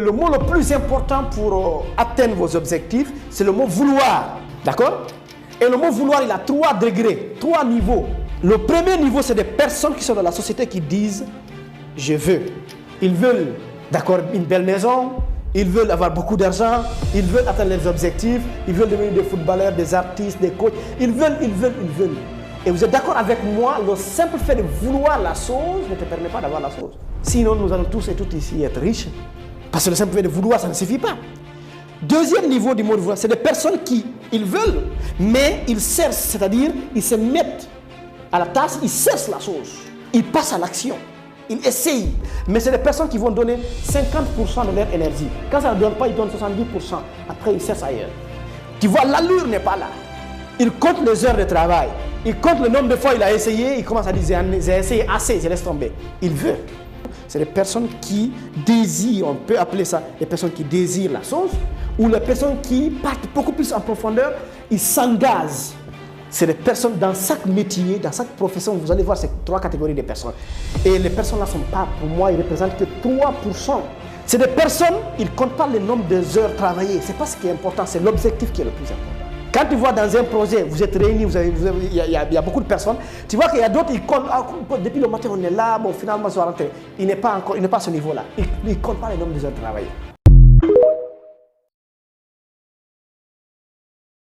Le mot le plus important pour atteindre vos objectifs, c'est le mot vouloir. D'accord? Et le mot vouloir, il a 3 degrés, 3 niveaux. Le premier niveau, c'est des personnes qui sont dans la société qui disent « je veux ». Ils veulent, d'accord, une belle maison, ils veulent avoir beaucoup d'argent, ils veulent atteindre leurs objectifs, ils veulent devenir des footballeurs, des artistes, des coachs. Ils veulent. Et vous êtes d'accord avec moi, le simple fait de vouloir la chose ne te permet pas d'avoir la chose. Sinon, nous allons tous et toutes ici être riches. Parce que le simple fait de vouloir, ça ne suffit pas. Deuxième niveau du mot de vouloir, c'est des personnes qui, ils veulent, mais ils cherchent, c'est-à-dire, ils se mettent à la tâche, ils cherchent la chose. Ils passent à l'action. Ils essayent. Mais c'est des personnes qui vont donner 50% de leur énergie. Quand ça ne donne pas, ils donnent 70%. Après, ils cherchent ailleurs. Tu vois, l'allure n'est pas là. Ils comptent les heures de travail. Ils comptent le nombre de fois qu'il a essayé. Ils commencent à dire, j'ai essayé assez, je laisse tomber. Ils veulent. C'est des personnes qui désirent, on peut appeler ça les personnes qui désirent la chose, ou les personnes qui partent beaucoup plus en profondeur, ils s'engagent. C'est des personnes dans chaque métier, dans chaque profession, vous allez voir ces 3 catégories de personnes. Et les personnes-là ne sont pas, pour moi, ils ne représentent que 3%. C'est des personnes, ils ne comptent pas le nombre d'heures travaillées. Ce n'est pas ce qui est important, c'est l'objectif qui est le plus important. Quand tu vois dans un projet, vous êtes réunis, il y a beaucoup de personnes, tu vois qu'il y a d'autres, ils comptent, depuis le matin on est là, bon finalement je vais rentrer. Il n'est pas à ce niveau-là. Il ne compte pas le nombre d'heures travaillées.